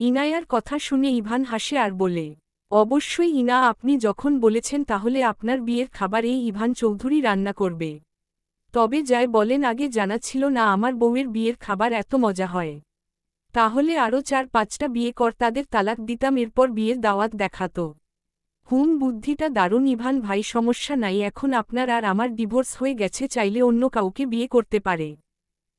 ইনায়ার কথা শুনে ইভান হাসে আর বলে, অবশ্যই ইনা, আপনি যখন বলেছেন তাহলে আপনার বিয়ের খাবার এই ইভান চৌধুরী রান্না করবে। তবে যাই বলেন, আগে জানা ছিল না আমার বউয়ের বিয়ের খাবার এত মজা হয়। তাহলে আরও 4-5টা বিয়ে কর, তাদের তালাক দিতাম, এরপর বিয়ের দাওয়াত দেখাতো। বুদ্ধিটা দারুণ ইভান ভাই, সমস্যা নাই, এখন আপনার আর আমার ডিভোর্স হয়ে গেছে, চাইলে অন্য কাউকে বিয়ে করতে পারে।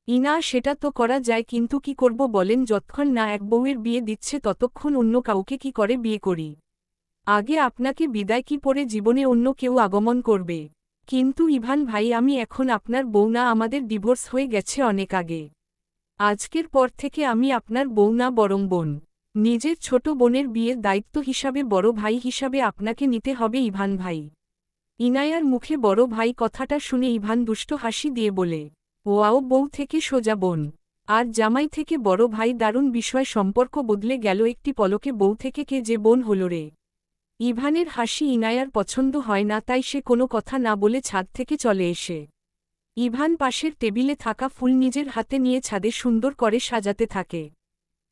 ইনা, সেটা তো করা যায়, কিন্তু কি করব বলেন, যতক্ষণ না এক বউয়ের বিয়ে দিচ্ছে ততক্ষণ অন্য কাউকে কি করে বিয়ে করি। আগে আপনাকে বিদায়, কি পরে জীবনে অন্য কেউ আগমন করবে। কিন্তু ইভান ভাই, আমি এখন আপনার বউ না, আমাদের ডিভোর্স হয়ে গেছে অনেক আগে। আজকের পর থেকে আমি আপনার বউ না, বরং বোন। নিজের ছোট বোনের বিয়ের দায়িত্ব হিসাবে বড় ভাই হিসাবে আপনাকে নিতে হবে ইভান ভাই। ইনায়ার মুখে বড় ভাই কথাটা শুনে ইভান দুষ্ট হাসি দিয়ে বলে, ওয়াও, বউ থেকে সোজা বোন, আর জামাই থেকে বড় ভাই, দারুণ বিষয়, সম্পর্ক বদলে গেল একটি পলকে, বউ থেকে কে যে বোন হল রে। ইভানের হাসি ইনায়ার পছন্দ হয় না, তাই সে কোনো কথা না বলে ছাদ থেকে চলে এসে ইভান পাশের টেবিলে থাকা ফুল নিজের হাতে নিয়ে ছাদে সুন্দর করে সাজাতে থাকে।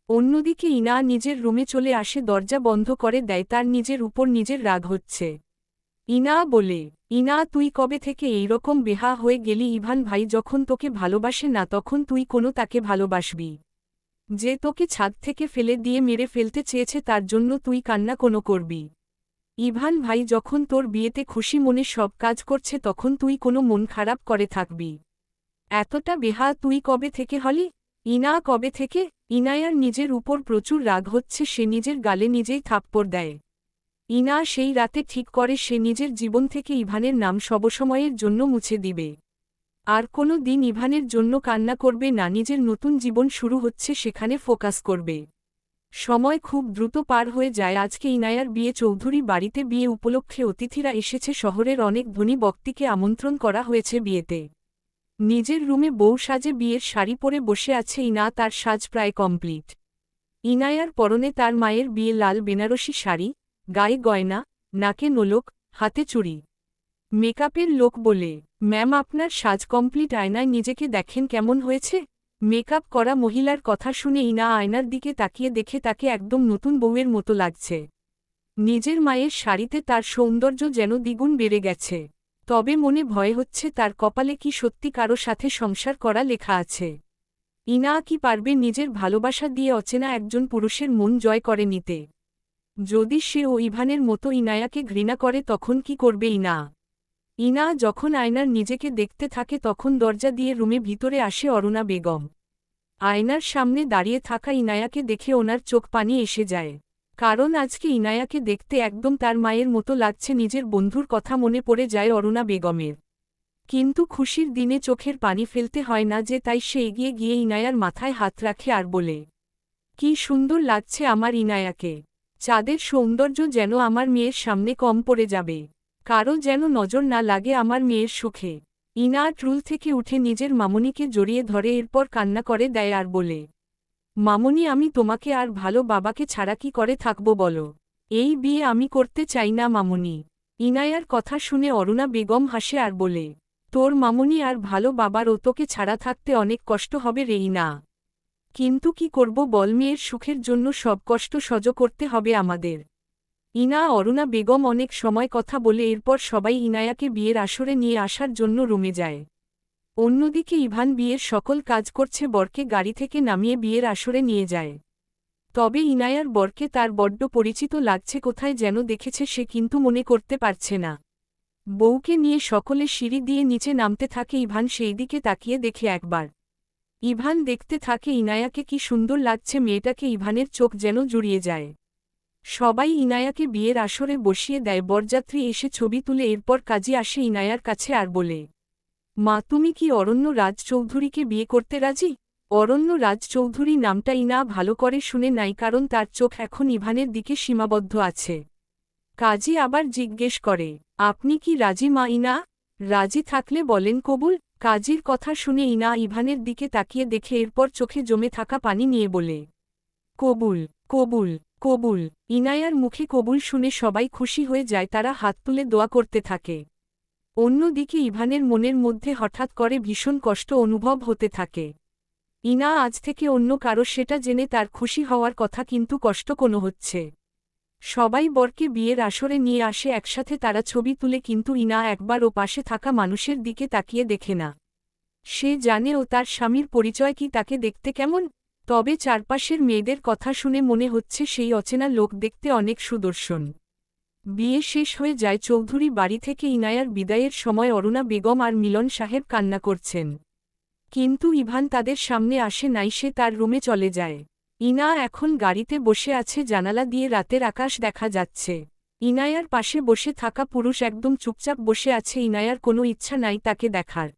অন্যদিকে ইনা নিজের রুমে চলে আসে, দরজা বন্ধ করে দেয়, তার নিজের উপর নিজের রাগ হচ্ছে। ইনা বলে, ইনা, তুই কবে থেকে এইরকম বেহা হয়ে গেলি? ইভান ভাই যখন তোকে ভালোবাসে না তখন তুই কোনো তাকে ভালোবাসবি? যে তোকে ছাদ থেকে ফেলে দিয়ে মেরে ফেলতে চেয়েছে তার জন্য তুই কান্না কোনো করবি? ইভান ভাই যখন তোর বিয়েতে খুশি মনে সব কাজ করছে তখন তুই কোনো মন খারাপ করে থাকবি? এতটা বেহা তুই কবে থেকে হলি? ইনা, কবে থেকে? ইনায়ার নিজের উপর প্রচুর রাগ হচ্ছে, সে নিজের গালে নিজেই থাপ্পড় দেয়। ইনা সেই রাতে ঠিক করে সে নিজের জীবন থেকে ইভানের নাম সবসময়ের জন্য মুছে দিবে। আর কোনো দিন ইভানের জন্য কান্না করবে না, নিজের নতুন জীবন শুরু হচ্ছে সেখানে ফোকাস করবে। সময় খুব দ্রুত পার হয়ে যায়। আজকে ইনায়ার বিয়ে, চৌধুরী বাড়িতে বিয়ে উপলক্ষে অতিথিরা এসেছে, শহরের অনেক ধনী ব্যক্তিকে আমন্ত্রণ করা হয়েছে বিয়েতে। নিজের রুমে বউ সাজে বিয়ের শাড়ি পরে বসে আছে ইনা, তার সাজ প্রায় কমপ্লিট। ইনায়ার পরনে তার মায়ের বিয়ে লাল বেনারসি শাড়ি, গায়ে গয়না, নাকে নোলক, হাতে চুড়ি। মেকআপের লোক বলে, ম্যাম, আপনার সাজ কমপ্লিট, আয়নায় নিজেকে দেখেন কেমন হয়েছে। মেকআপ করা মহিলার কথা শুনে ইনা আয়নার দিকে তাকিয়ে দেখে তাকে একদম নতুন বউয়ের মতো লাগছে। নিজের মায়ের শাড়িতে তার সৌন্দর্য যেন দ্বিগুণ বেড়ে গেছে। তবে মনে ভয় হচ্ছে, তার কপালে কি সত্যি কারো সাথে সংসার করা লেখা আছে? ইনা কি পারবে নিজের ভালোবাসা দিয়ে অচেনা একজন পুরুষের মন জয় করে নিতে? যদি সে ও ইভানের মতো ইনায়াকে ঘৃণা করে তখন কি করবে ইনা? ইনা যখন আয়নার নিজেকে দেখতে থাকে তখন দরজা দিয়ে রুমে ভিতরে আসে অরুণা বেগম। আয়নার সামনে দাঁড়িয়ে থাকা ইনায়াকে দেখে ওনার চোখ পানি এসে যায়। কারণ আজকে ইনায়াকে দেখতে একদম তার মায়ের মতো লাগছে। নিজের বন্ধুর কথা মনে পড়ে যায় অরুণা বেগমের। কিন্তু খুশির দিনে চোখের পানি ফেলতে হয় না যে, তাই সে এগিয়ে গিয়ে ইনায়ার মাথায় হাত রাখে আর বলে, কি সুন্দর লাগছে আমার ইনায়াকে। চাঁদের সৌন্দর্য যেন আমার মেয়ের সামনে কম পড়ে যাবে। কারো যেন নজর না লাগে আমার মেয়ের সুখে। ইনা ট্রুল থেকে উঠে নিজের মামনিকে জড়িয়ে ধরে, এরপর কান্না করে দেয় আর বলে, মামনি, আমি তোমাকে আর ভালো বাবাকে ছাড়া কি করে থাকব বলো? এই বিয়ে আমি করতে চাই না মামনি। ইনায়ার কথা শুনে অরুণা বেগম হাসে আর বলে, তোর মামনি আর ভালো বাবার ও তোকে ছাড়া থাকতে অনেক কষ্ট হবে রে ইনা। কিন্তু কি করব বল, মেয়ের সুখের জন্য সব কষ্ট সহ্য করতে হবে আমাদের। ইনা অরুণা বেগম অনেক সময় কথা বলে, এরপর সবাই ইনায়াকে বিয়ের আসরে নিয়ে আসার জন্য রুমে যায়। অন্যদিকে ইভান বিয়ের সকল কাজ করছে, বরকে গাড়ি থেকে নামিয়ে বিয়ের আসরে নিয়ে যায়। তবে ইনায়ার বরকে তার বড্ড পরিচিত লাগছে, কোথায় যেন দেখেছে সে, কিন্তু মনে করতে পারছে না। বউকে নিয়ে সকলে সিঁড়ি দিয়ে নিচে নামতে থাকে, ইভান সেই দিকে তাকিয়ে দেখে একবার। ইভান দেখতে থাকে ইনায়াকে, কি সুন্দর লাগছে মেয়েটাকে, ইভানের চোখ যেন জুড়িয়ে যায়। সবাই ইনায়াকে বিয়ের আসরে বসিয়ে দেয়, বরযাত্রী এসে ছবি তুলে, এরপর কাজী আসে ইনায়ার কাছে আর বলে, মা, তুমি কি অরণ্য রাজ চৌধুরীকে বিয়ে করতে রাজি? অরণ্য রাজ চৌধুরী নামটা ইনা ভালো করে শুনে নাই, কারণ তার চোখ এখন ইভানের দিকে সীমাবদ্ধ আছে। কাজী আবার জিজ্ঞেস করে, আপনি কি রাজি মা? ইনা রাজি থাকলে বলেন কবুল। কাজীর কথা শুনে ইনা ইভানের দিকে তাকিয়ে দেখে, এরপর চোখে জমে থাকা পানি নিয়ে বলে, কবুল, কবুল, কবুল। ইনায়ার মুখে কবুল শুনে সবাই খুশি হয়ে যায়, তারা হাত তুলে দোয়া করতে থাকে। অন্যদিকে ইভানের মনের মধ্যে হঠাৎ করে ভীষণ কষ্ট অনুভব হতে থাকে। ইনা আজ থেকে অন্য কারো সেটা জেনে তার খুশি হওয়ার কথা, কিন্তু কষ্ট কোনো হচ্ছে। সবাই বরকে বিয়ের আসরে নিয়ে আসে একসাথে, তারা ছবি তুলে, কিন্তু ইনা একবার ও পাশে থাকা মানুষের দিকে তাকিয়ে দেখে না। সে জানে ও তার স্বামীর পরিচয় কি, তাকে দেখতে কেমন। তবে চারপাশের মেয়েদের কথা শুনে মনে হচ্ছে সেই অচেনা লোক দেখতে অনেক সুদর্শন। বিয়ে শেষ হয়ে যায় চৌধুরী বাড়ি থেকে। ইনায়ার বিদায়ের সময় অরুণা বেগম আর মিলন সাহেব কান্না করছেন, কিন্তু ইভান তাদের সামনে আসে নাই, সে তার রুমে চলে যায়। ইনা এখন গাড়িতে বসে আছে, জানালা দিয়ে রাতের আকাশ দেখা যাচ্ছে। ইনায়ার পাশে বসে থাকা পুরুষ একদম চুপচাপ বসে আছে, ইনায়ার কোনো ইচ্ছা নাই তাকে দেখার।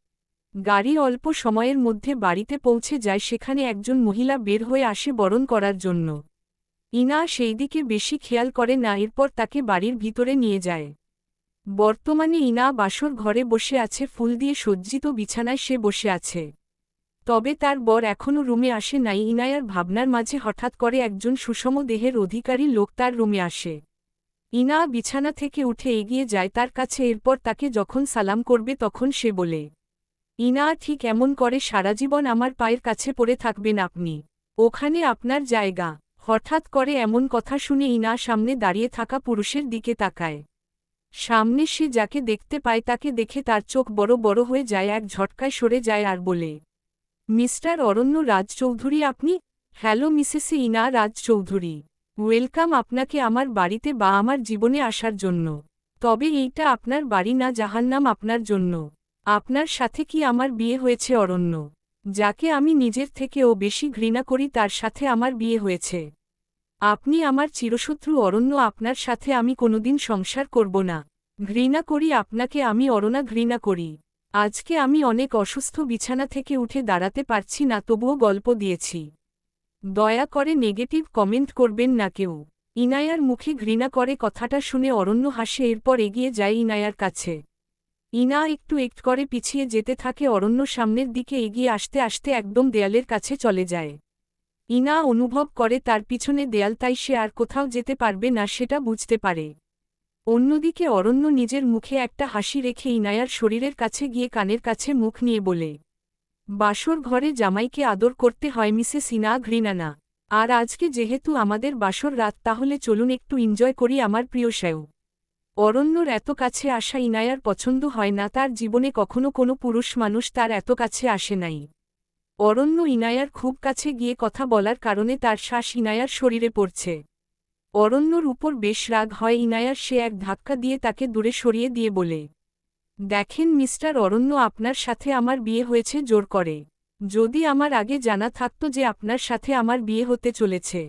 গাড়ি অল্প সময়ের মধ্যে বাড়িতে পৌঁছে যায়, সেখানে একজন মহিলা বের হয়ে আসে বরণ করার জন্য। ইনা সেই দিকে বেশি খেয়াল করে না, এরপর তাকে বাড়ির ভিতরে নিয়ে যায়। বর্তমানে ইনা বাসর ঘরে বসে আছে, ফুল দিয়ে সজ্জিত বিছানায় সে বসে আছে। তবে তার বর এখনও রুমে আসে নাই। ইনায়ার ভাবনার মাঝে হঠাৎ করে একজন সুষম দেহের অধিকারী লোক তার রুমে আসে। ইনা বিছানা থেকে উঠে এগিয়ে যায় তার কাছে, এরপর তাকে যখন সালাম করবে তখন সে বলে, ইনা ঠিক এমন করে সারাজীবন আমার পায়ের কাছে পড়ে থাকবেন আপনি, ওখানে আপনার জায়গা। হঠাৎ করে এমন কথা শুনে ইনা সামনে দাঁড়িয়ে থাকা পুরুষের দিকে তাকায়। সামনে সে যাকে দেখতে পায় তাকে দেখে তার চোখ বড় বড় হয়ে যায়, এক ঝটকায় সরে যায় আর বলে, মিস্টার অরণ্য রাজ চৌধুরী আপনি? হ্যালো মিসেস ইনা রাজ চৌধুরী, ওয়েলকাম আপনাকে আমার বাড়িতে বা আমার জীবনে আসার জন্য। তবে এইটা আপনার বাড়ি না, জাহান্নাম আপনার জন্য। আপনার সাথে কি আমার বিয়ে হয়েছে অরণ্য? যাকে আমি নিজের থেকেও বেশি ঘৃণা করি তার সাথে আমার বিয়ে হয়েছে। আপনি আমার চিরশত্রু অরণ্য, আপনার সাথে আমি কোনোদিন সংসার করব না। ঘৃণা করি আপনাকে আমি অরণ্যা, ঘৃণা করি। আজকে আমি অনেক অসুস্থ, বিছানা থেকে উঠে দাঁড়াতে পারছি না, তবুও গল্প দিয়েছি। দয়া করে নেগেটিভ কমেন্ট করবেন না কেউ। ইনায়ার মুখে ঘৃণা করে কথাটা শুনে অরণ্য হাসে, এরপর এগিয়ে যায় ইনায়ার কাছে। ইনা একটু একটু করে পিছিয়ে যেতে থাকে, অরণ্য সামনের দিকে এগিয়ে আসতে আসতে একদম দেয়ালের কাছে চলে যায়। ইনা অনুভব করে তার পিছনে দেয়াল, তাই সে আর কোথাও যেতে পারবে না, সেটা বুঝতে পারে। অন্যদিকে অরণ্য নিজের মুখে একটা হাসি রেখে ইনায়ার শরীরের কাছে গিয়ে কানের কাছে মুখ নিয়ে বলে, বাসর ঘরে জামাইকে আদর করতে হয় মিসেস ইনা, ঘৃণা না। আর আজকে যেহেতু আমাদের বাসর রাত, তাহলে চলুন একটু এনজয় করি আমার প্রিয় শ্যাও। অরণ্যর এত কাছে আসা ইনায়ার পছন্দ হয় না, তার জীবনে কখনো কোনো পুরুষ মানুষ তার এত কাছে আসে নাই। অরণ্য ইনায়ার খুব কাছে গিয়ে কথা বলার কারণে তার শ্বাস ইনায়ার শরীরে পড়ছে। অরণ্যর উপর বেশ রাগ হয় ইনায়ার, সে এক ধাক্কা দিয়ে তাকে দূরে সরিয়ে দিয়ে বলে, দেখেন মিস্টার অরণ্য, আপনার সাথে আমার বিয়ে হয়েছে জোর করে। যদি আমার আগে জানা থাকতো যে আপনার সাথে আমার বিয়ে হতে চলেছে,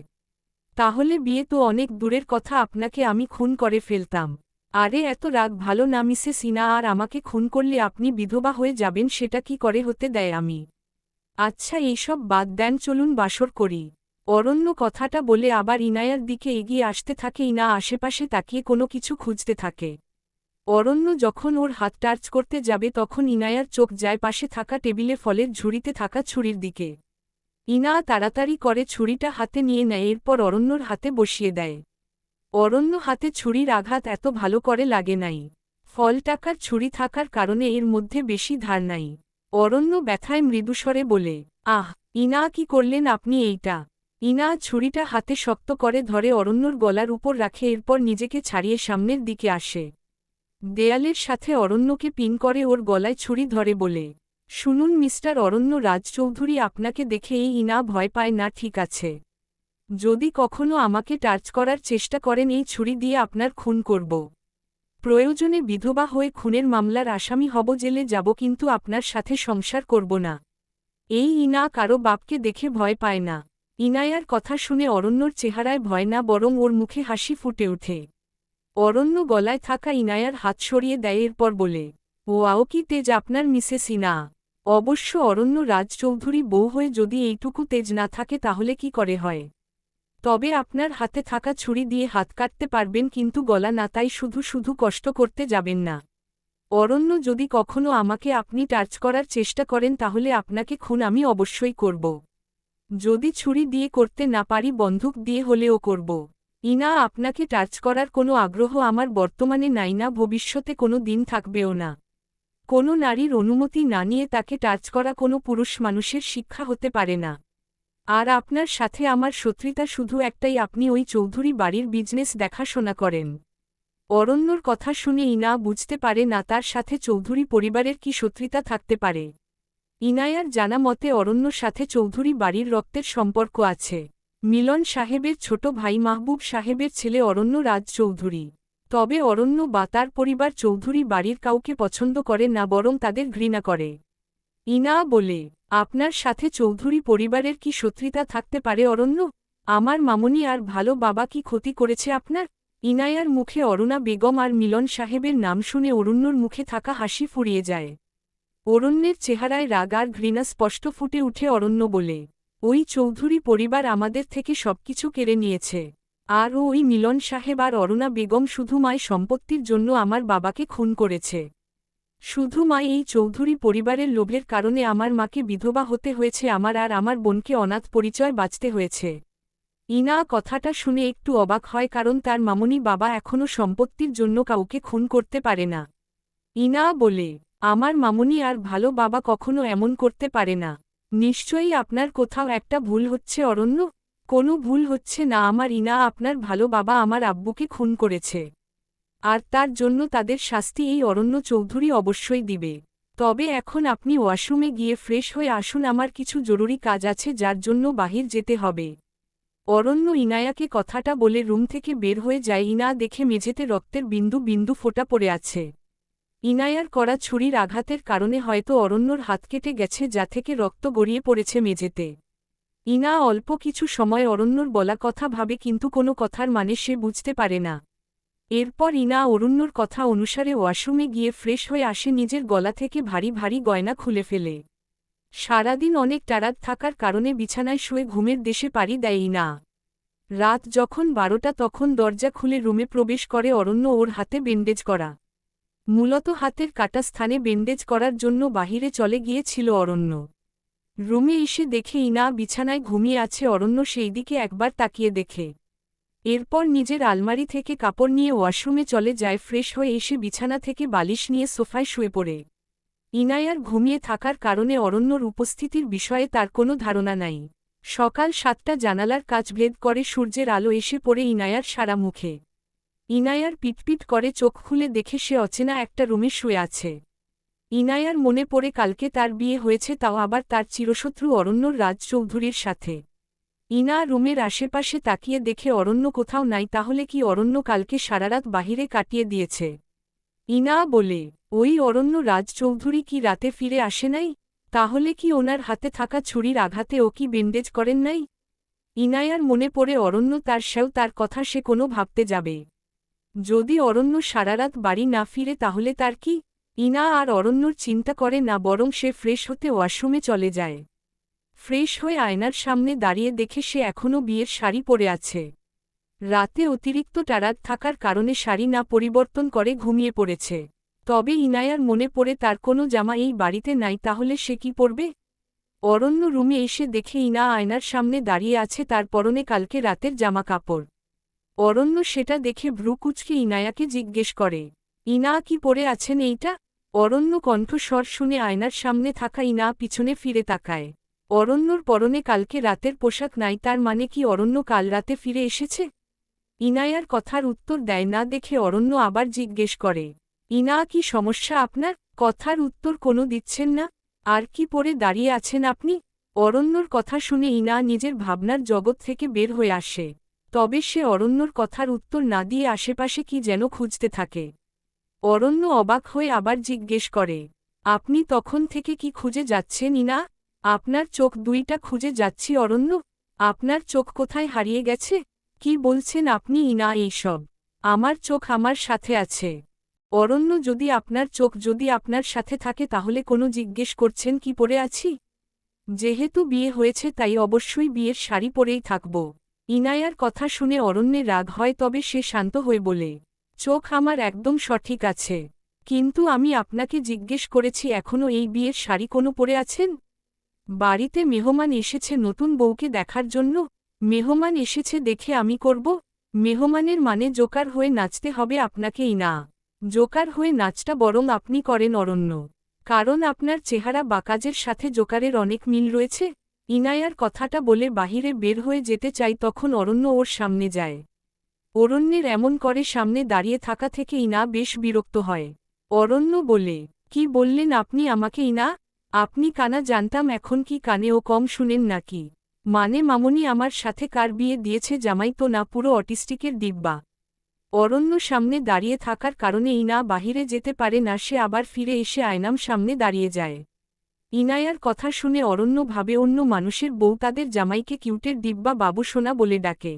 তাহলে বিয়ে তো অনেক দূরের কথা, আপনাকে আমি খুন করে ফেলতাম। আরে এত রাগ ভালো না মিসেস ইনা, আর আমাকে খুন করলে আপনি বিধবা হয়ে যাবেন, সেটা কি করে হতে দেয় আমি? আচ্ছা এইসব বাদ দেন, চলুন বাসর করি। অরণ্য কথাটা বলে আবার ইনায়ার দিকে এগিয়ে আসতে থাকে। ইনা আশেপাশে তাকিয়ে কোনো কিছু খুঁজতে থাকে। অরণ্য যখন ওর হাত টাচ করতে যাবে তখন ইনায়ার চোখ যায় পাশে থাকা টেবিলে ফলের ঝুড়িতে থাকা ছুরির দিকে। ইনা তাড়াতাড়ি করে ছুরিটা হাতে নিয়ে নেয়, এরপর অরণ্যর হাতে বসিয়ে দেয়। অরণ্য হাতে ছুরির আঘাত এত ভালো করে লাগে নাই। ফল টাকার ছুরি থাকার কারণে এর মধ্যে বেশি ধার নাই। অরণ্য ব্যথায় মৃদুস্বরে বলে, আহ ইনা কি করলেন আপনি এইটা? ইনা ছুরিটা হাতে শক্ত করে ধরে অরণ্যর গলার উপর রাখে, এরপর নিজেকে ছাড়িয়ে সামনের দিকে আসে। দেয়ালের সাথে অরণ্যকে পিন করে ওর গলায় ছুরি ধরে বলে, শুনুন মিস্টার অরণ্য রাজ চৌধুরী, আপনাকে দেখে এই ইনা ভয় পায় না, ঠিক আছে? যদি কখনো আমাকে টাচ করার চেষ্টা করেন এই ছুরি দিয়ে আপনার খুন করব। প্রয়োজনে বিধবা হয়ে খুনের মামলার আসামি হব, জেলে যাব, কিন্তু আপনার সাথে সংসার করব না। এই ইনা কারো বাপকে দেখে ভয় পায় না। ইনায়ার কথা শুনে অরণ্যর চেহারায় ভয় না, বরং ওর মুখে হাসি ফুটে ওঠে। অরণ্য গলায় থাকা ইনায়ার হাত সরিয়ে দেয়, এরপর বলে, ওয়াও কি তেজ আপনার মিসেস ইনা। অবশ্য অরণ্য রাজ চৌধুরী বউ হয়ে যদি এইটুকু তেজ না থাকে তাহলে কি করে হয়? তবে আপনার হাতে থাকা ছুরি দিয়ে হাত কাটতে পারবেন, কিন্তু গলা না, তাই শুধু শুধু কষ্ট করতে যাবেন না। অরণ্য যদি কখনো আমাকে আপনি টাচ করার চেষ্টা করেন তাহলে আপনাকে খুন আমি অবশ্যই করব। যদি ছুরি দিয়ে করতে না পারি বন্দুক দিয়ে হলেও করব। ইনা আপনাকে টাচ করার কোনো আগ্রহ আমার বর্তমানে নাই, না ভবিষ্যতে কোনো দিন থাকবেও না। কোনো নারীর অনুমতি না নিয়ে তাকে টাচ করা কোনো পুরুষ মানুষের শিক্ষা হতে পারে না। আর আপনার সাথে আমার শত্রুতা শুধু একটাই, আপনি ওই চৌধুরী বাড়ির বিজনেস দেখাশোনা করেন। অরণ্যর কথা শুনে ইনা বুঝতে পারে না তার সাথে চৌধুরী পরিবারের কি শত্রুতা থাকতে পারে। ইনায়ার জানা মতে অরণ্যর সাথে চৌধুরী বাড়ির রক্তের সম্পর্ক আছে। মিলন সাহেবের ছোট ভাই মাহবুব সাহেবের ছেলে অরণ্য রাজ চৌধুরী। তবে অরণ্য বা তার পরিবার চৌধুরী বাড়ির কাউকে পছন্দ করে না, বরং তাদের ঘৃণা করে। ইনা বলে, আপনার সাথে চৌধুরী পরিবারের কি শত্রুতা থাকতে পারে অরণ্য? আমার মামুনি আর ভালো বাবা কি ক্ষতি করেছে আপনার? ইনায়ার মুখে অরুণা বেগম আর মিলন সাহেবের নাম শুনে অরণ্যর মুখে থাকা হাসি ফুরিয়ে যায়। অরণ্যের চেহারায় রাগ আর ঘৃণা স্পষ্ট ফুটে উঠে। অরণ্য বলে, ওই চৌধুরী পরিবার আমাদের থেকে সবকিছু কেড়ে নিয়েছে। আর ওই মিলন সাহেব আর অরুণা বেগম শুধু মায় সম্পত্তির জন্য আমার বাবাকে খুন করেছে। শুধু মায় এই চৌধুরী পরিবারের লোভের কারণে আমার মাকে বিধবা হতে হয়েছে, আমার আর আমার বোনকে অনাথ পরিচয় বাঁচতে হয়েছে। ইনা কথাটা শুনে একটু অবাক হয়, কারণ তার মামুনি বাবা এখনও সম্পত্তির জন্য কাউকে খুন করতে পারে না। ইনা বলে, আমার মামুনি আর ভালো বাবা কখনো এমন করতে পারে না। নিশ্চয়ই আপনার কোথাও একটা ভুল হচ্ছে অরণ্য। কোনো ভুল হচ্ছে না আমার ইনা, আপনার ভালো বাবা আমার আব্বুকে খুন করেছে। আর তার জন্য তাদের শাস্তি এই অরণ্য চৌধুরী অবশ্যই দিবে। তবে এখন আপনি ওয়াশরুমে গিয়ে ফ্রেশ হয়ে আসুন, আমার কিছু জরুরি কাজ আছে যার জন্য বাহির যেতে হবে। অরণ্য ইনায়াকে কথাটা বলে রুম থেকে বের হয়ে যায়। ইনা দেখে মেঝেতে রক্তের বিন্দু বিন্দু ফোঁটা পড়ে আছে। ইনায়ার করা ছুরির আঘাতের কারণে হয়তো অরণ্যর হাত কেটে গেছে, যা থেকে রক্ত গড়িয়ে পড়েছে মেঝেতে। ইনা অল্প কিছু সময় অরণ্যর বলা কথা ভাবে, কিন্তু কোনো কথার মানে সে বুঝতে পারে না। এরপর ইনা অরণ্যর কথা অনুসারে ওয়াশরুমে গিয়ে ফ্রেশ হয়ে আসে, নিজের গলা থেকে ভারী ভারী গয়না খুলে ফেলে। সারাদিন অনেক টায়ার্ড থাকার কারণে বিছানায় শুয়ে ঘুমের দেশে পাড়ি দেয় ইনা। রাত যখন 12টা তখন দরজা খুলে রুমে প্রবেশ করে অরণ্য, ওর হাতে ব্যান্ডেজ করা। মূলত হাতের কাটা স্থানে ব্যান্ডেজ করার জন্য বাহিরে চলে গিয়েছিল অরণ্য। রুমে এসে দেখে ইনা বিছানায় ঘুমিয়ে আছে। অরণ্য সেই দিকে একবার তাকিয়ে দেখে। এরপর নিজের আলমারি থেকে কাপড় নিয়ে ওয়াশরুমে চলে যায়। ফ্রেশ হয়ে এসে বিছানা থেকে বালিশ নিয়ে সোফায় শুয়ে পড়ে। ইনায়ার ঘুমিয়ে থাকার কারণে অরণ্যর উপস্থিতির বিষয়ে তার কোনো ধারণা নাই। সকাল 7টা জানালার কাচ ভেদ করে সূর্যের আলো এসে পড়ে ইনায়ার সারা মুখে। ইনায়ার পিটপিট করে চোখ খুলে দেখে সে অচেনা একটা রুমে শুয়ে আছে। ইনায়ার মনে পড়ে কালকে তার বিয়ে হয়েছে, তাও আবার তার চিরশত্রু অরণ্যর রাজ চৌধুরীর সাথে। ইনা রুমের আশেপাশে তাকিয়ে দেখে অরণ্য কোথাও নাই। তাহলে কি অরণ্য কালকে সারারাত বাহিরে কাটিয়ে দিয়েছে? ইনা বলে, ওই অরণ্য রাজ চৌধুরী কি রাতে ফিরে আসে নাই? তাহলে কি ওনার হাতে থাকা ছুরির আঘাতে ও কি ব্যান্ডেজ করেন নাই? ইনায়ার মনে পড়ে অরণ্য তার কথা সে কোনো ভাবতে যাবে। যদি অরণ্য সারারাত বাড়ি না ফিরে তাহলে তার কি? ইনা আর অরণ্যর চিন্তা করে না, বরং সে ফ্রেশ হতে ওয়াশরুমে চলে যায়। ফ্রেশ হয়ে আয়নার সামনে দাঁড়িয়ে দেখে সে এখনও বিয়ের শাড়ি পরে আছে। রাতে অতিরিক্ত টায়ার্ড থাকার কারণে শাড়ি না পরিবর্তন করে ঘুমিয়ে পড়েছে। তবে ইনায়ার মনে পড়ে তার কোনো জামা এই বাড়িতে নাই, তাহলে সে কি পরবে? অরণ্য রুমে এসে দেখে ইনা আয়নার সামনে দাঁড়িয়ে আছে, তার পরনে কালকে রাতের জামা কাপড়। অরণ্য সেটা দেখে ভ্রু কুঁচকে ইনায়াকে জিজ্ঞেস করে, ইনা কি পরে আছেন এইটা? অরণ্য কণ্ঠস্বর শুনে আয়নার সামনে থাকা ইনা পিছনে ফিরে তাকায়। অরণ্যর পরনে কালকে রাতের পোশাক নাই, তার মানে কি অরণ্য কাল রাতে ফিরে এসেছে? ইনায়ার কথার উত্তর দেয় না দেখে অরণ্য আবার জিজ্ঞেস করে, ইনা কি সমস্যা আপনার? কথার উত্তর কোনো দিচ্ছেন না। আর কি পরে দাঁড়িয়ে আছেন আপনি? অরণ্যর কথা শুনে ইনা নিজের ভাবনার জগৎ থেকে বের হয়ে আসে। তবে সে অরণ্যর কথার উত্তর না দিয়ে আশেপাশে কি যেন খুঁজতে থাকে। অরণ্য অবাক হয়ে আবার জিজ্ঞেস করে, আপনি তখন থেকে কি খুঁজে যাচ্ছেন ইনা? আপনার চোখ দুইটা খুঁজে যাচ্ছি অরণ্য। আপনার চোখ কোথায় হারিয়ে গেছে? কি বলছেন আপনি ইনা এইসব? আমার চোখ আমার সাথে আছে। অরণ্য, যদি আপনার সাথে থাকে তাহলে কোনো জিজ্ঞেস করছেন কি পরে আছি? যেহেতু বিয়ে হয়েছে তাই অবশ্যই বিয়ের শাড়ি পরেই থাকব। ইনায়ার কথা শুনে অরণ্যের রাগ হয়, তবে সে শান্ত হয়ে বলে, চোখ আমার একদম সঠিক আছে। কিন্তু আমি আপনাকে জিজ্ঞেস করেছি এখনও এই বিয়ের শাড়ি কোনো পরে আছেন? বাড়িতে মেহমান এসেছে নতুন বউকে দেখার জন্য। মেহমান এসেছে দেখে আমি করব? মেহমানের মানে জোকার হয়ে নাচতে হবে আপনাকে ইনা? জোকার হয়ে নাচটা বরং আপনি করেন অরণ্য। কারণ আপনার চেহারা বা কাজের সাথে জোকারের অনেক মিল রয়েছে। ইনায়ার কথাটা বলে বাহিরে বের হয়ে যেতে চাই, তখন অরণ্য ওর সামনে যায়। অরণ্যের এমন করে সামনে দাঁড়িয়ে থাকা থেকে ইনা বেশ বিরক্ত হয়। অরণ্য বলে, কি বললেন আপনি আমাকে ইনা? আপনি কানা জানতাম, এখন কি কানেও কম শুনেন নাকি? মানে মামুনি আমার সাথে কার বিয়ে দিয়েছে? জামাই তো না, পুরো অটিস্টিকের ডিব্বা। অরণ্য সামনে দাঁড়িয়ে থাকার কারণে ইনা বাহিরে যেতে পারে না, সে আবার ফিরে এসে আয়নাম সামনে দাঁড়িয়ে যায়। ইনায়ার কথা শুনে অরণ্য ভাবে অন্য মানুষের বউ তাদের জামাইকে কিউটের ডিব্বা বাবু সোনা বলে ডাকে,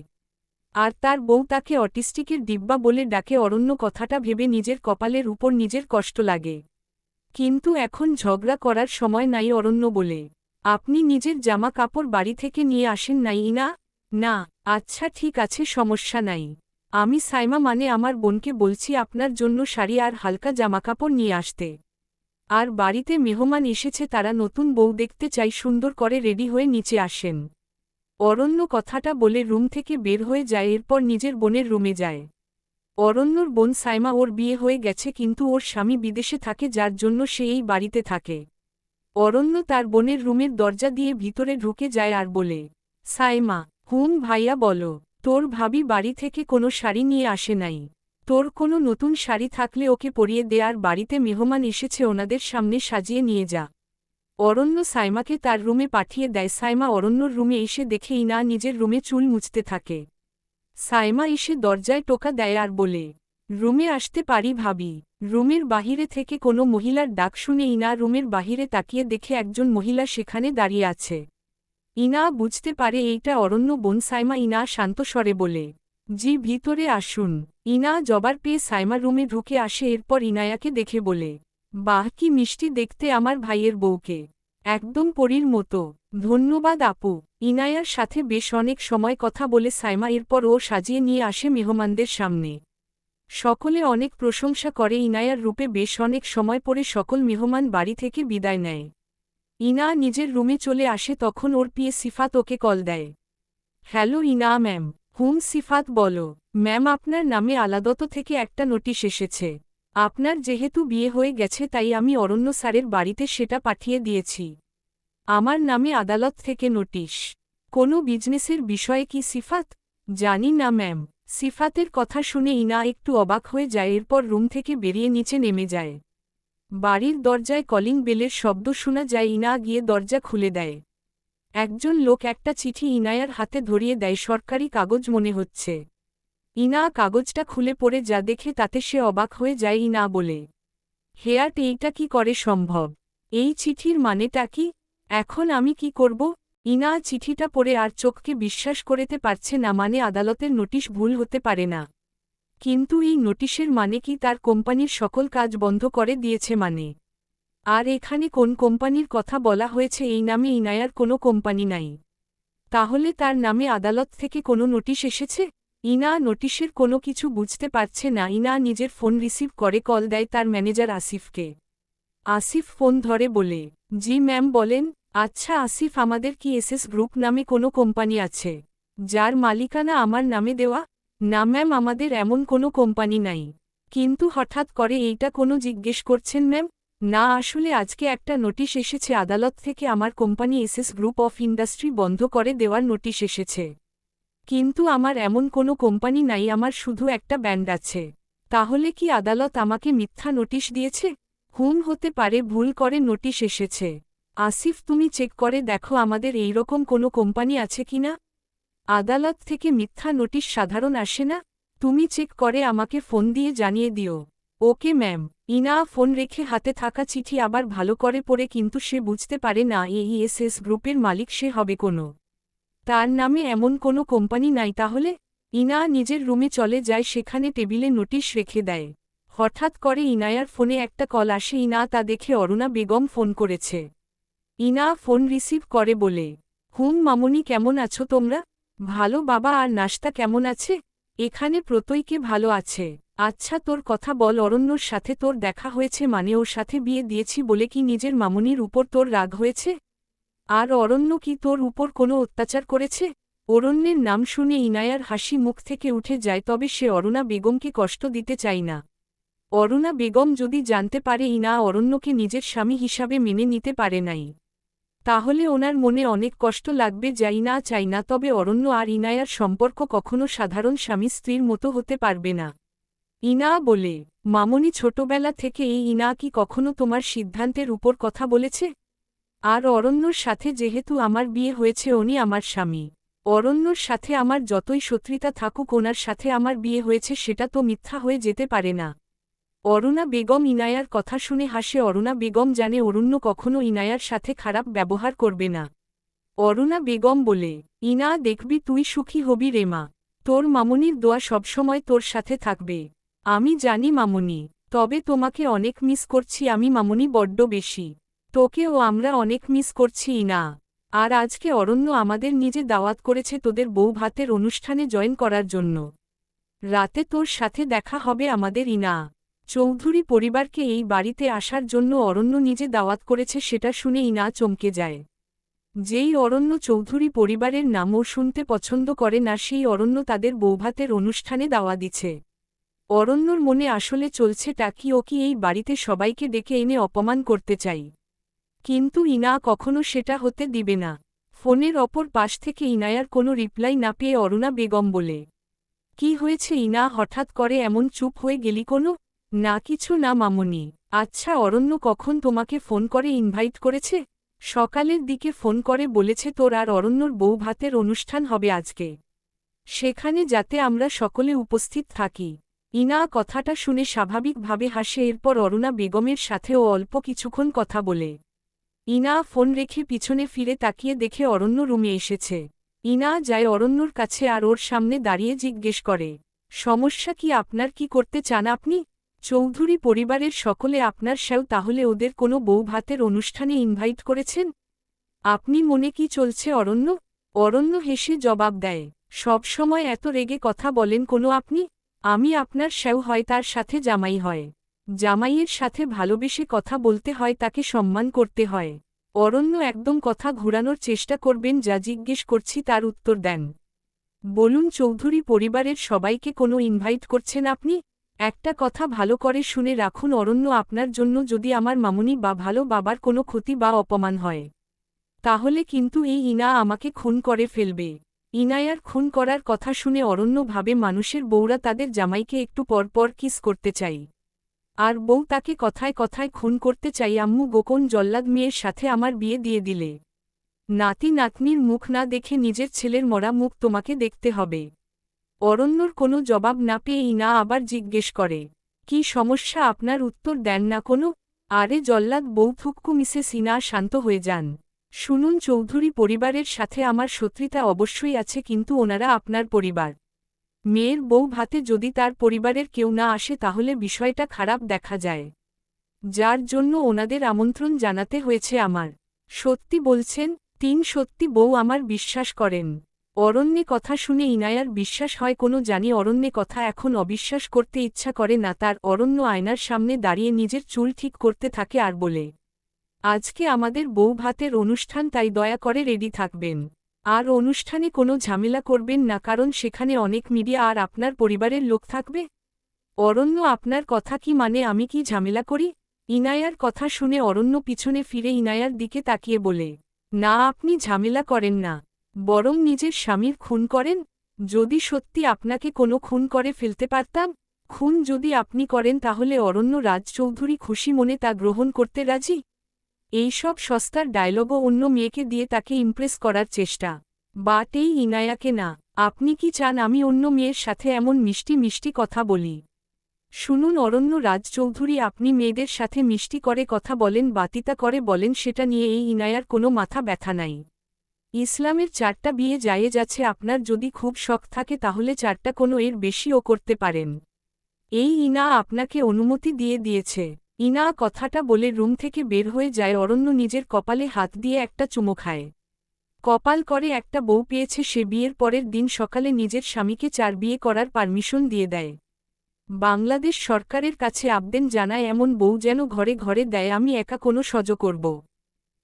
আর তার বউ তাকে অটিস্টিকের ডিব্বা বলে ডাকে। অরণ্য কথাটা ভেবে নিজের কপালের উপর নিজের কষ্ট লাগে। কিন্তু এখন ঝগড়া করার সময় নাই। অরণ্য বলে, আপনি নিজের জামা কাপড় বাড়ি থেকে নিয়ে আসেন নাই ইনা? না। আচ্ছা ঠিক আছে, সমস্যা নাই। আমি সাইমা মানে আমার বোনকে বলছি আপনার জন্য শাড়ি আর হালকা জামাকাপড় নিয়ে আসতে। আর বাড়িতে মেহমান এসেছে, তারা নতুন বউ দেখতে চাই, সুন্দর করে রেডি হয়ে নিচে আসেন। অরণ্য কথাটা বলে রুম থেকে বের হয়ে যায়, এরপর নিজের বোনের রুমে যায়। অরণ্যর বোন সাইমা, ওর বিয়ে হয়ে গেছে কিন্তু ওর স্বামী বিদেশে থাকে, যার জন্য সে এই বাড়িতে থাকে। অরণ্য তার বোনের রুমের দরজা দিয়ে ভিতরে ঢুকে যায় আর বলে, সাইমা। ভাইয়া বলো, তোর ভাবি বাড়ি থেকে কোনো শাড়ি নিয়ে আসে নাই? তোর কোনো নতুন শাড়ি থাকলে ওকে পরিয়ে দে, আর বাড়িতে মেহমান এসেছে ওনাদের সামনে সাজিয়ে নিয়ে যা। অরণ্য সাইমাকে তার রুমে পাঠিয়ে দেয়। সাইমা অরণ্যর রুমে এসে দেখে ইনা নিজের রুমে চুল মুছতে থাকে। সাইমা এসে দরজায় টোকা দেয় আর বলে, রুমে আসতে পারি ভাবি? রুমের বাহিরে থেকে কোনো মহিলার ডাক শুনে ইনা রুমের বাহিরে তাকিয়ে দেখে একজন মহিলা সেখানে দাঁড়িয়ে আছে। ইনা বুঝতে পারে এইটা অরণ্য বোন সাইমা। ইনা শান্ত স্বরে বলে, জি ভিতরে আসুন। ইনা জবার পেয়ে সাইমা রুমে ঢুকে আসে, এরপর ইনায়াকে দেখে বলে, বাহ কি মিষ্টি দেখতে আমার ভাইয়ের বউকে, একদম পরীর মতো। ধন্যবাদ আপু। ইনায়ার সাথে বেশ অনেক সময় কথা বলে সাইমা এরপর ও সাজিয়ে নিয়ে আসে মেহমানদের সামনে। সকলে অনেক প্রশংসা করে ইনায়ার রূপে। বেশ অনেক সময় পরে সকল মেহমান বাড়ি থেকে বিদায় নেয়। ইনা নিজের রুমে চলে আসে, তখন ওর পিয়ে সিফাত ওকে কল দেয়। হ্যালো ইনা ম্যাম। সিফাত বলো। ম্যাম আপনার নামে আলাদত থেকে একটা নোটিশ এসেছে। আপনার যেহেতু বিয়ে হয়ে গেছে তাই আমি অরণ্য স্যারের বাড়িতে সেটা পাঠিয়ে দিয়েছি। আমার নামে আদালত থেকে নোটিশ। কোনো বিজনেসের বিষয়ে কি সিফাত? জানি না ম্যাম। সিফাতের কথা শুনে ইনা একটু অবাক হয়ে যায়, এরপর রুম থেকে বেরিয়ে নিচে নেমে যায়। বাড়ির দরজায় কলিং বেলের শব্দ শোনা যায়। ইনা গিয়ে দরজা খুলে দেয়। একজন লোক একটা চিঠি ইনায়ার হাতে ধরিয়ে দেয়। সরকারি কাগজ মনে হচ্ছে। ইনা কাগজটা খুলে পড়ে যা দেখে তাতে সে অবাক হয়ে যায়। ইনা বলে, হেয়াট এইটা কি করে সম্ভব? এই চিঠির মানেটা কি? এখন আমি কি করব? ইনা চিঠিটা পড়ে আর চোখকে বিশ্বাস করতে পারছে না। মানে আদালতের নোটিশ ভুল হতে পারে না। কিন্তু এই নোটিশের মানে কি তার কোম্পানির সকল কাজ বন্ধ করে দিয়েছে মানে? আর এখানে কোন কোম্পানির কথা বলা হয়েছে? এই নামে ইনায়ার কোনো কোম্পানি নাই। তাহলে তার নামে আদালত থেকে কোনো নোটিশ এসেছে? ইনা নোটিশের কোনো কিছু বুঝতে পারছে না। ইনা নিজের ফোন রিসিভ করে কল দেয় তার ম্যানেজার আসিফকে। আসিফ ফোন ধরে বলে, জি ম্যাম বলেন। আচ্ছা আসিফ, আমাদের কি এসএস গ্রুপ নামে কোনো কোম্পানি আছে যার মালিকানা আমার নামে দেওয়া? না ম্যাম, আমাদের এমন কোনো কোম্পানি নাই। কিন্তু হঠাৎ করে এইটা কোনো জিজ্ঞেস করছেন ম্যাম? না আসলে আজকে একটা নোটিশ এসেছে আদালত থেকে, আমার company SS group of industry বন্ধ করে দেওয়ার নোটিশ এসেছে। কিন্তু আমার এমন কোনো কোম্পানি নাই, আমার শুধু একটা ব্যান্ড আছে। তাহলে কি আদালত আমাকে মিথ্যা নোটিশ দিয়েছে? হতে পারে, ভুল করে নোটিশ এসেছে। আসিফ তুমি চেক করে দেখো আমাদের এইরকম কোনো কোম্পানি আছে কিনা। আদালত থেকে মিথ্যা নোটিশ সাধারণ আসে না। তুমি চেক করে আমাকে ফোন দিয়ে জানিয়ে দিও। Okay ma'am. ইনা ফোন রেখে হাতে থাকা চিঠি আবার ভালো করে পড়ে, কিন্তু সে বুঝতে পারে না এইএসএস গ্রুপের মালিক সে হবে কোনো। তার নামে এমন কোনো কোম্পানি নাই। তাহলে ইনা নিজের রুমে চলে যায়, সেখানে টেবিলে নোটিশ রেখে দেয়। হঠাৎ করে ইনায়ার ফোনে একটা কল আসে। ইনা তা দেখে অরুণা বেগম ফোন করেছে। ইনা ফোন রিসিভ করে বলে, মামুনি কেমন আছো তোমরা? ভালো বাবা। আর নাশতা কেমন আছে? এখানে প্রত্যেকে ভালো আছে। আচ্ছা তোর কথা বল, অরণ্যর সাথে তোর দেখা হয়েছে মানে ওর সাথে বিয়ে দিয়েছি বলে কি নিজের মামুনির উপর তোর রাগ হয়েছে? আর অরণ্য কি তোর উপর কোনো অত্যাচার করেছে? অরণ্যের নাম শুনে ইনায়ার হাসি মুখ থেকে উঠে যায়, তবে সে অরুণা বেগমকে কষ্ট দিতে চায় না। অরুণা বেগম যদি জানতে পারে ইনা অরণ্যকে নিজের স্বামী হিসাবে মেনে নিতে পারে নাই, তাহলে ওনার মনে অনেক কষ্ট লাগবে। যাই না চাই না, তবে অরণ্য আর ইনায়ার সম্পর্ক কখনো সাধারণ স্বামী স্ত্রীর মতো হতে পারবে না। ইনা বলে, মামনি ছোটবেলা থেকে এই ইনা কি কখনো তোমার সিদ্ধান্তের উপর কথা বলেছে? আর অরণ্যর সাথে যেহেতু আমার বিয়ে হয়েছে, উনি আমার স্বামী। অরণ্যর সাথে আমার যতই শত্রুতা থাকুক, ওনার সাথে আমার বিয়ে হয়েছে, সেটা তো মিথ্যা হয়ে যেতে পারে না। অরুণা বেগম ইনায়ার কথা শুনে হাসে। অরুণা বেগম জানে অরণ্য কখনো ইনায়ার সাথে খারাপ ব্যবহার করবে না। অরুণা বেগম বলে, ইনা দেখবি তুই সুখী হবি রে মা। তোর মামনির দোয়া সবসময় তোর সাথে থাকবে। আমি জানি মামনি, তবে তোমাকে অনেক মিস করছি আমি মামনি, বড্ড বেশি। তোকেও আমরা অনেক মিস করছি ইনা। আর আজকে অরণ্য আমাদের নিজে দাওয়াত করেছে তোদের বউ ভাতের অনুষ্ঠানে জয়েন করার জন্য। রাতে তোর সাথে দেখা হবে আমাদের ইনা। চৌধুরী পরিবারকে এই বাড়িতে আসার জন্য অরণ্য নিজে দাওয়াত করেছে, সেটা শুনে ইনা চমকে যায়। যেই অরণ্য চৌধুরী পরিবারের নামও শুনতে পছন্দ করে না, সেই অরণ্য তাদের বৌভাতের অনুষ্ঠানে দাওয়া দিচ্ছে। অরণ্যর মনে আসলে চলছেটা কি, ও কি এই বাড়িতে সবাইকে ডেকে এনে অপমান করতে চাই? কিন্তু ইনা কখনো সেটা হতে দিবে না। ফোনের অপর পাশ থেকে ইনায়ার কোনো রিপ্লাই না পেয়ে অরুণা বেগম বলে, কি হয়েছে ইনা, হঠাৎ করে এমন চুপ হয়ে গেলি? কোনো না, কিছু না মামনি। আচ্ছা, অরণ্য কখন তোমাকে ফোন করে ইনভাইট করেছে? সকালের দিকে ফোন করে বলেছে তোর আর অরণ্যর বউ ভাতের অনুষ্ঠান হবে আজকে, সেখানে যাতে আমরা সকলে উপস্থিত থাকি। ইনা কথাটা শুনে স্বাভাবিকভাবে হাসে। এরপর অরুণা বেগমের সাথেও অল্প কিছুক্ষণ কথা বলে ইনা ফোন রেখে পিছনে ফিরে তাকিয়ে দেখে অরণ্য রুমে এসেছে। ইনা যায় অরণ্যর কাছে আর ওর সামনে দাঁড়িয়ে জিজ্ঞেস করে, সমস্যা কি আপনার? কি করতে চান আপনি? চৌধুরী পরিবারের সকলে আপনার সেও, তাহলে ওদের কোনো বউ ভাতের অনুষ্ঠানে ইনভাইট করেছেন? আপনি মনে কি চলছে অরণ্য? অরণ্য হেসে জবাব দেয়, সব সময় এত রেগে কথা বলেন কোনো আপনি? আমি আপনার সেও হয়, তার সাথে জামাই হয়। জামাইয়ের সাথে ভালোবেসে কথা বলতে হয়, তাকে সম্মান করতে হয়। অরণ্য একদম কথা ঘুরানোর চেষ্টা করবেন। যা জিজ্ঞেস করছি তার উত্তর দেন। বলুন, চৌধুরী পরিবারের সবাইকে কোনো ইনভাইট করছেন আপনি? একটা কথা ভালো করে শুনে রাখুন অরণ্য, আপনার জন্য যদি আমার মামুনি বা ভালো বাবার কোনো ক্ষতি বা অপমান হয়, তাহলে কিন্তু এই ইনা আমাকে খুন করে ফেলবে। ইনায়ার খুন করার কথা শুনে অরণ্য ভাবে, মানুষের বউরা তাদের জামাইকে একটু পরপর কিস করতে চাই, আর বউ তাকে কথায় কথায় খুন করতে চাই। আম্মু, গোপন জল্লাদ মেয়ের সাথে আমার বিয়ে দিয়ে দিলে নাতি নাতনির মুখ না দেখে নিজের ছেলের মরা মুখ তোমাকে দেখতে হবে। অরণ্যর কোনো জবাব না পেয়ে ইনা আবার জিজ্ঞেস করে, কি সমস্যা আপনার? উত্তর দেন না কোনো? আরে জল্লাদ বউ থুক্কু, মিসেস ইনা শান্ত হয়ে যান। শুনুন, চৌধুরী পরিবারের সাথে আমার শত্রুতা অবশ্যই আছে, কিন্তু ওনারা আপনার পরিবার। মেয়ের বউ ভাতে যদি তার পরিবারের কেউ না আসে, তাহলে বিষয়টা খারাপ দেখা যায়, যার জন্য ওনাদের আমন্ত্রণ জানাতে হয়েছে আমার। সত্যি বলছেন? সত্যি বউ আমার বিশ্বাস করেন। অরণ্যে কথা শুনে ইনায়ার বিশ্বাস হয় কোনো জানি অরণ্যে কথা এখন অবিশ্বাস করতে ইচ্ছা করে না তার। অরণ্য আয়নার সামনে দাঁড়িয়ে নিজের চুল ঠিক করতে থাকে আর বলে, আজকে আমাদের বউ ভাতের অনুষ্ঠান, তাই দয়া করে রেডি থাকবেন। আর অনুষ্ঠানে কোনো ঝামেলা করবেন না, কারণ সেখানে অনেক মিডিয়া আর আপনার পরিবারের লোক থাকবে। অরণ্য, আপনার কথা কি মানে? আমি কি ঝামেলা করি? ইনায়ার কথা শুনে অরণ্য পিছনে ফিরে ইনায়ার দিকে তাকিয়ে বলে, না, আপনি ঝামেলা করেন না, বরং নিজের স্বামীর খুন করেন। যদি সত্যি আপনাকে কোনো খুন করে ফেলতে পারতাম। খুন যদি আপনি করেন, তাহলে অরণ্য রাজচৌধুরী খুশি মনে তা গ্রহণ করতে রাজি। এইসব সস্তার ডায়লগও অন্য মেয়েকে দিয়ে তাকে ইমপ্রেস করার চেষ্টা, বাট এই ইনায়াকে না। আপনি কি চান আমি অন্য মেয়ের সাথে এমন মিষ্টি মিষ্টি কথা বলি? শুনুন অরণ্য রাজচৌধুরী, আপনি মেয়েদের সাথে মিষ্টি করে কথা বলেন, বাতিতা করে বলেন, সেটা নিয়ে এই ইনায়ার কোনো মাথা ব্যথা নাই। ইসলামের 4টা বিয়ে জায়েজ আছে, আপনার যদি খুব শখ থাকে তাহলে 4টা, কোনো এর বেশিও করতে পারেন। এই ইনা আপনাকে অনুমতি দিয়ে দিয়েছে। ইনা কথাটা বলে রুম থেকে বের হয়ে যায়। অরণ্য নিজের কপালে হাত দিয়ে একটা চুমো খায়। কপাল করে একটা বউ পেয়েছে সে। বিয়ের পরের দিন সকালে নিজের স্বামীকে 4 বিয়ে করার পারমিশন দিয়ে দেয়। বাংলাদেশ সরকারের কাছে আবেদন জানায় এমন বউ যেন ঘরে ঘরে দেয়, আমি একা কোনো সহ্য করব।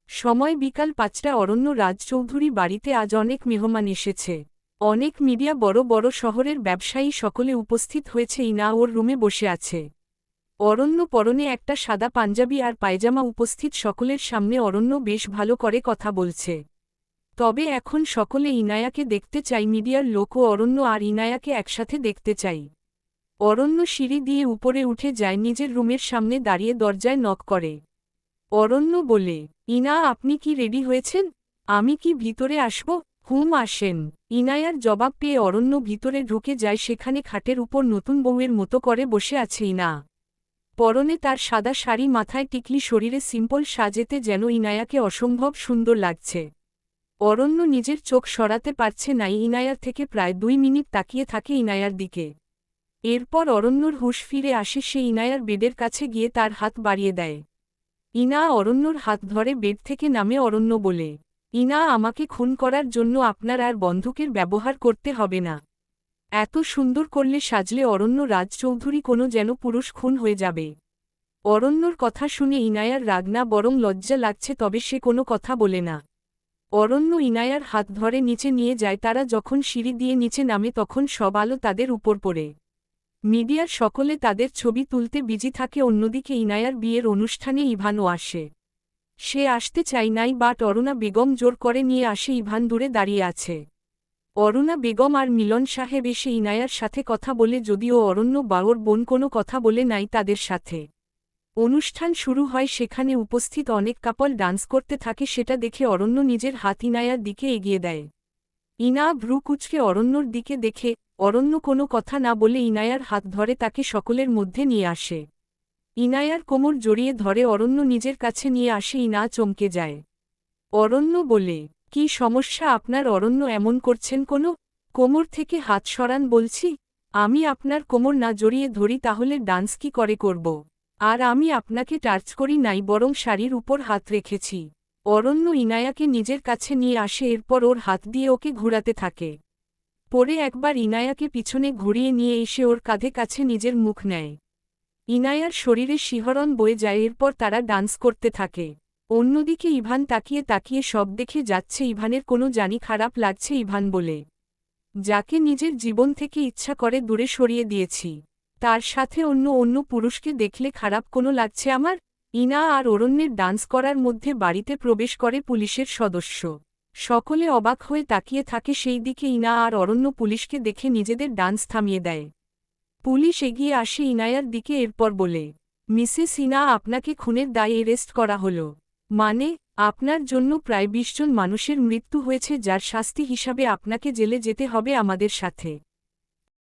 সময় বিকাল 5টা। অরণ্য রাজচৌধুরী বাড়িতে আজ অনেক মেহমান এসেছে। অনেক মিডিয়া, বড় বড় শহরের ব্যবসায়ী সকলে উপস্থিত হয়েছে। ইনা ওর রুমে বসে আছে। অরণ্য পরনে একটা সাদা পাঞ্জাবি আর পায়জামা উপস্থিত সকলের সামনে অরণ্য বেশ ভালো করে কথা বলছে। তবে এখন সকলে ইনায়াকে দেখতে চাই, মিডিয়ার লোকও অরণ্য আর ইনায়াকে একসাথে দেখতে চাই। অরণ্য সিঁড়ি দিয়ে উপরে উঠে যায়, নিজের রুমের সামনে দাঁড়িয়ে দরজায় নক করে। অরণ্য বলে, ইনা আপনি কি রেডি হয়েছেন? আমি কি ভিতরে আসব? হুম আসেন। ইনায়ার জবাব পেয়ে অরণ্য ভিতরে ঢুকে যায়, সেখানে খাটের উপর নতুন বউয়ের মতো করে বসে আছে ইনা। পরনে তার সাদা শাড়ি, মাথায় টিকলি, শরীরে সিম্পল সাজেতে যেন ইনায়াকে অসম্ভব সুন্দর লাগছে। অরণ্য নিজের চোখ সরাতে পারছে না, ইনায়ার থেকে প্রায় 2 মিনিট তাকিয়ে থাকে ইনায়ার দিকে। এরপর অরণ্যর হুঁশ ফিরে আসে, সে ইনায়ার বেডের কাছে গিয়ে তার হাত বাড়িয়ে দেয়। ইনা অরণ্যর হাত ধরে বেড থেকে নামে। অরণ্য বলে, ইনা আমাকে খুন করার জন্য আপনার আর বন্দুকের ব্যবহার করতে হবে না। এত সুন্দর করলে সাজলে অরণ্য রাজচৌধুরী কোনো যেন পুরুষ খুন হয়ে যাবে। অরণ্যর কথা শুনে ইনায়ার রাগ না বরং লজ্জা লাগছে, তবে সে কোনো কথা বলে না। অরণ্য ইনায়ার হাত ধরে নিচে নিয়ে যায়। তারা যখন সিঁড়ি দিয়ে নিচে নামে তখন সব আলো তাদের উপর পড়ে। মিডিয়ার সকলে তাদের ছবি তুলতে বিজি থাকে। অন্যদিকে ইনায়ার বিয়ের অনুষ্ঠানে ইভানও আসে। সে আসতে চাই নাই, বাট অরুণা বেগম জোর করে নিয়ে আসে। ইভান দূরে দাঁড়িয়ে আছে। অরুণা বেগম আর মিলন সাহেব এসে ইনায়ার সাথে কথা বলে, যদিও অরণ্য বা ওর বোন কোনো কথা বলে নাই তাদের সাথে। অনুষ্ঠান শুরু হয়, সেখানে উপস্থিত অনেক কাপল ডান্স করতে থাকে। সেটা দেখে অরণ্য নিজের হাত ইনায়ার দিকে এগিয়ে দেয়। ইনা ভ্রু কুঁচকে অরণ্যর দিকে দেখে। অরণ্য কোনো কথা না বলে ইনায়ার হাত ধরে তাকে সকলের মধ্যে নিয়ে আসে। ইনায়ার কোমর জড়িয়ে ধরে অরণ্য নিজের কাছে নিয়ে আসে। ইনা চমকে যায়। অরণ্য বলে, কি সমস্যা আপনার? অরণ্য এমন করছেন কোনো? কোমর থেকে হাত সরান বলছি। আমি আপনার কোমর না জড়িয়ে ধরি তাহলে ডান্স কি করে করব? আর আমি আপনাকে টাচ করি নাই, বরং শাড়ির উপর হাত রেখেছি। অরণ্য ইনায়াকে নিজের কাছে নিয়ে আসে, এরপর ওর হাত দিয়ে ওকে ঘুরাতে থাকে। পরে একবার ইনায়াকে পিছনে ঘুরিয়ে নিয়ে এসে ওর কাঁধে কাছে নিজের মুখ নেয়। ইনায়ার শরীরে শিহরণ বয়ে যায়। এরপর তারা ডান্স করতে থাকে। অন্যদিকে ইভান তাকিয়ে তাকিয়ে সব দেখে যাচ্ছে। ইভানের কোনো জানি খারাপ লাগছে। ইভান বলে, যাকে নিজের জীবন থেকে ইচ্ছা করে দূরে সরিয়ে দিয়েছি, তার সাথে অন্য পুরুষকে দেখলে খারাপ কোনো লাগছে আমার? ইনা আর অরণ্যের ডান্স করার মধ্যে বাড়িতে প্রবেশ করে পুলিশের সদস্য। সকলে অবাক হয়ে তাকিয়ে থাকে সেই দিকে। ইনা আর অরণ্য পুলিশকে দেখে নিজেদের ডান্স থামিয়ে দেয়। পুলিশ এগিয়ে আসে ইনায়ার দিকে, এরপর বলে, মিসেস ইনা, আপনাকে খুনের দায়ে অ্যারেস্ট করা হলো। মানে? আপনার জন্য প্রায় 20 জন মানুষের মৃত্যু হয়েছে, যার শাস্তি হিসাবে আপনাকে জেলে যেতে হবে আমাদের সাথে।